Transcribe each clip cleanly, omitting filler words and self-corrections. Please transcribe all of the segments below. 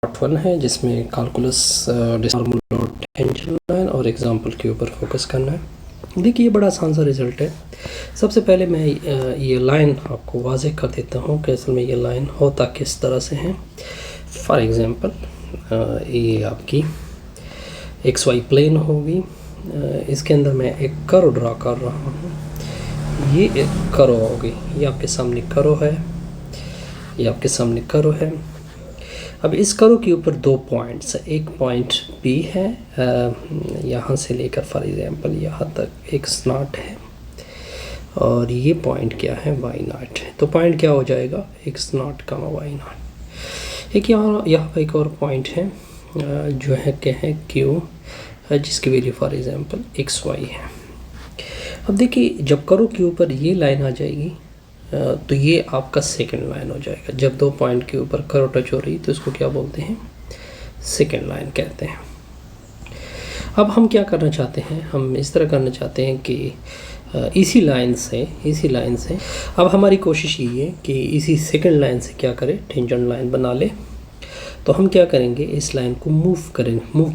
Part 1 है जिसमें calculus normal और टेंजेंट लाइन और एग्जांपल के ऊपर फोकस करना है। देखिए ये बड़ा आसान सा रिज़ल्ट है। सबसे पहले मैं ये लाइन आपको वाज़ेह कर देता हूँ कि असल में ये लाइन होता किस तरह से है। फॉर एग्ज़ाम्पल ये आपकी एक्स वाई प्लेन होगी, इसके अंदर मैं एक कर्व ड्रा कर रहा हूँ। ये एक कर्व होगी, ये आपके सामने कर्व है, ये आपके सामने कर्व है। अब इस कर्व के ऊपर दो पॉइंट्स, एक पॉइंट P है, यहाँ से लेकर फॉर एग्जांपल यहाँ तक एक स्नॉट है, और ये पॉइंट क्या है y0 है। तो पॉइंट क्या हो जाएगा x0, y0। एक यहाँ पर एक और पॉइंट है जो है क्या है Q, जिसकी वैल्यू फॉर एग्जांपल xy है। अब देखिए जब कर्व के ऊपर ये लाइन आ जाएगी तो ये आपका सेकंड लाइन हो जाएगा। जब दो पॉइंट के ऊपर कर्व टच हो रही तो इसको क्या बोलते हैं, सेकंड लाइन कहते हैं। अब हम क्या करना चाहते हैं, हम इस तरह करना चाहते हैं कि इसी लाइन से अब हमारी कोशिश ये है कि इसी सेकंड लाइन से क्या करें, टेंजेंट लाइन बना ले। तो हम क्या करेंगे, इस लाइन को मूव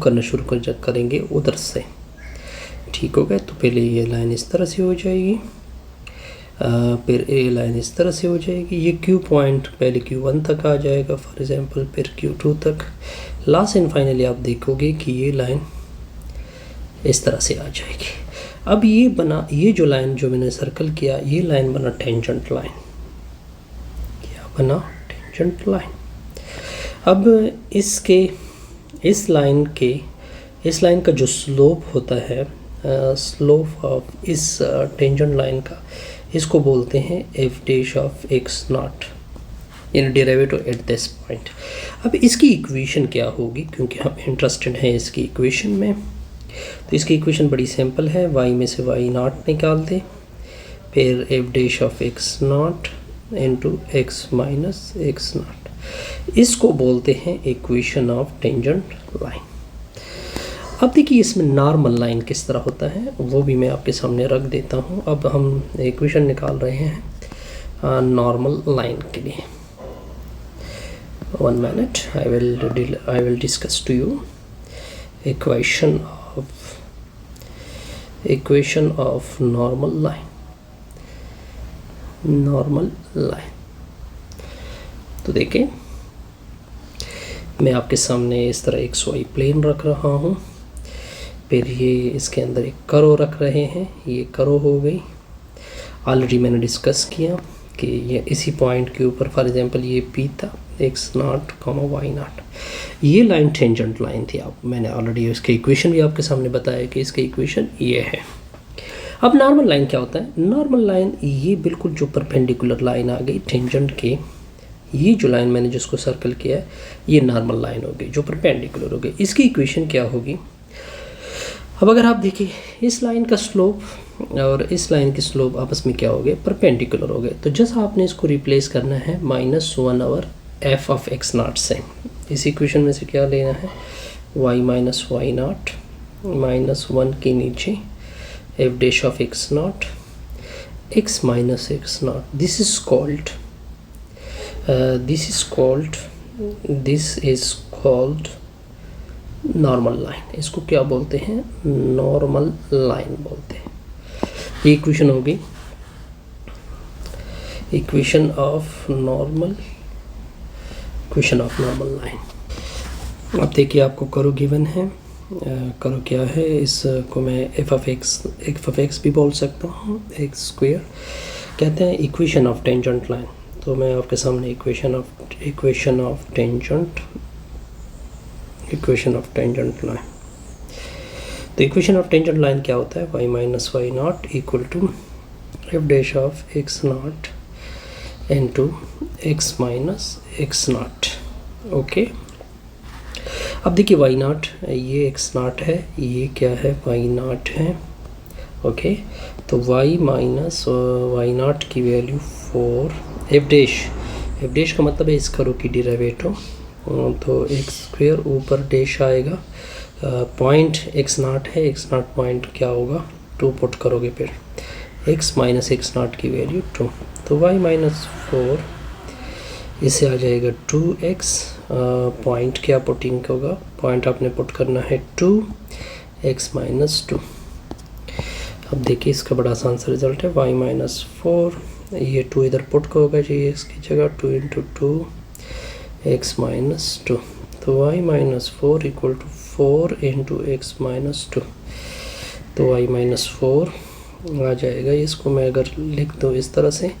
करना शुरू करेंगे उधर से। ठीक हो गया। तो पहले ये लाइन इस तरह से हो जाएगी, फिर ए लाइन इस तरह से हो जाएगी। ये Q पॉइंट पहले Q1 तक आ जाएगा फॉर एग्जांपल, फिर Q2 तक, लास्ट एंड फाइनली आप देखोगे कि ये लाइन इस तरह से आ जाएगी। अब ये जो लाइन जो मैंने सर्कल किया, ये लाइन बना टेंजेंट लाइन। क्या बना, टेंजेंट लाइन। अब इस लाइन का जो स्लोप होता है, स्लोप ऑफ इस टेंजेंट लाइन का, इसको बोलते हैं F dash of x0 in derivative at this point. अब इसकी इक्वेशन क्या होगी, क्योंकि हम इंटरेस्टेड हैं इसकी इक्वेशन में। तो इसकी इक्वेशन बड़ी सिंपल है, y में से y0 निकाल दे, फिर F dash of x0 into x minus x0। इसको बोलते हैं इक्वेशन ऑफ टेंजेंट लाइन। अब देखिए इसमें नॉर्मल लाइन किस तरह होता है वो भी मैं आपके सामने रख देता हूँ। अब हम इक्वेशन निकाल रहे हैं नॉर्मल लाइन के लिए। 1 minute, I will discuss to you equation of normal line. तो देखिए मैं आपके सामने इस तरह एक्स वाई प्लेन रख रहा हूँ, फिर ये इसके अंदर एक कर्व रख रहे हैं, ये कर्व हो गई। ऑलरेडी मैंने डिस्कस किया कि ये इसी पॉइंट के ऊपर फॉर एग्जांपल ये P था, x0, y0। ये लाइन टेंजेंट लाइन थी। आप मैंने ऑलरेडी इसके इक्वेशन भी आपके सामने बताया कि इसके इक्वेशन ये है। अब नॉर्मल लाइन क्या होता है, नॉर्मल लाइन ये बिल्कुल जो परपेंडिकुलर लाइन आ गई टेंजेंट के, ये जो लाइन मैंने जिसको सर्कल किया है ये नॉर्मल लाइन होगी जो परपेंडिकुलर होगी। इसकी इक्वेशन क्या होगी, अब अगर आप देखिए इस लाइन का स्लोप और इस लाइन की स्लोप आपस में क्या हो गए, परपेंडिकुलर हो गए। तो जैसा आपने इसको रिप्लेस करना है -1 ओवर f ऑफ x0 से। इस इक्वेशन में से क्या लेना है, y माइनस y0 -1 के नीचे f dash of x0 x minus x0। This is called normal line. इसको क्या बोलते हैं, नॉर्मल लाइन बोलते हैं। ये इक्वेशन होगी इक्वेशन ऑफ नॉर्मल लाइन। अब देखिए आपको कर्व गिवन है, कर्व क्या है, इसको मैं एफ ऑफ एक्स भी बोल सकता हूँ, एक्स स्क्वायर कहते हैं। इक्वेशन ऑफ टेंजेंट लाइन, तो मैं आपके सामने इक्वेशन ऑफ टेंजेंट लाइन। तो इक्वेशन ऑफ टेंजेंट लाइन क्या होता है, y minus y0 equal to F dash of x0 into x minus x0। Okay. अब देखिए y0 ये x0 है, ये क्या है, y0 है। ओके। तो y माइनस y0 की वैल्यू 4, एफ डैश का मतलब है इस कर्व की डेरिवेटिव। तो एक्स स्क्वायर ऊपर डैश आएगा, पॉइंट x0 है, x0 पॉइंट क्या होगा, 2 पुट करोगे, फिर x माइनस x0 की वैल्यू 2। तो y माइनस 4 इससे आ जाएगा 2x पॉइंट क्या पुटिंग होगा, पॉइंट आपने पुट करना है 2x-2। अब देखिए इसका बड़ा आसान सा रिजल्ट है y-4, ये 2 इधर पुट का होगा जी इसकी जगह, 2 × 2x-2, तो y-4 इक्वल टू 4 × x-2, तो y-4 आ जाएगा। इसको मैं अगर लिख दूँ इस तरह से,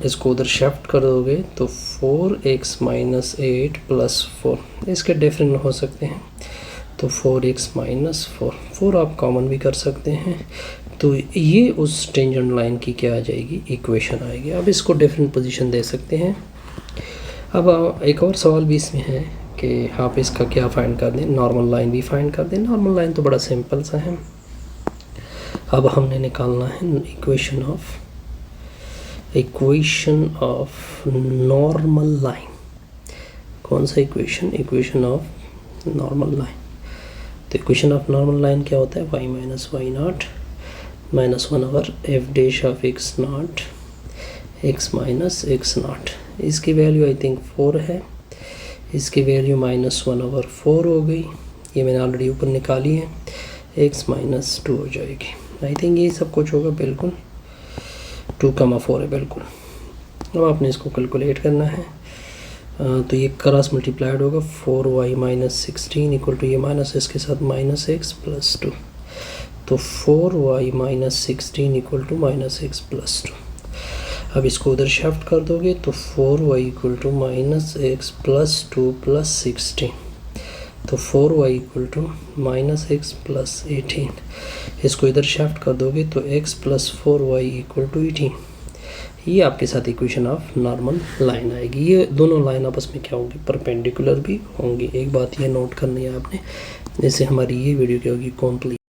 इसको उधर शिफ्ट कर दोगे तो 4x-8 + 4, इसके डिफरेंट हो सकते हैं, तो 4x-4, 4 आप कॉमन भी कर सकते हैं। तो ये उस टेंजेंट लाइन की क्या आ जाएगी, इक्वेशन आएगी। अब इसको डिफरेंट पोजीशन दे सकते हैं। अब एक और सवाल भी इसमें है कि आप इसका क्या फाइंड कर दें, नॉर्मल लाइन भी फाइंड कर दें। नॉर्मल लाइन तो बड़ा सिंपल सा है। अब हमने निकालना है इक्वेशन ऑफ नॉर्मल लाइन। कौन सा equation, equation of normal line. तो इक्वेशन ऑफ नॉर्मल लाइन क्या होता है, y-y0 -1/f' of x0 x - x0। इसकी वैल्यू आई थिंक 4 है, इसकी वैल्यू -1/4 हो गई, ये मैंने ऑलरेडी ऊपर निकाली है, x - 2 हो जाएगी। आई थिंक ये सब कुछ होगा, बिल्कुल 2,4 है बिल्कुल। अब आपने इसको कैलकुलेट करना है, तो ये क्रॉस मल्टीप्लाइड होगा, 4y - 16 इक्वल टू ये माइनस इसके साथ -x + 2, तो 4y - 16 इक्वल टू -x + 2। अब इसको उधर शिफ्ट कर दोगे तो 4y इक्वल टू -x + 2 + 16, तो 4y इक्वल टू -x + 18। इसको इधर शिफ्ट कर दोगे तो x + 4y इक्वल टू 18। ये आपके साथ इक्वेशन ऑफ नॉर्मल लाइन आएगी। ये दोनों लाइन आपस में क्या होंगी, परपेंडिकुलर भी होंगी। एक बात ये नोट करनी है आपने, जैसे हमारी ये वीडियो क्या होगी, कंप्लीट।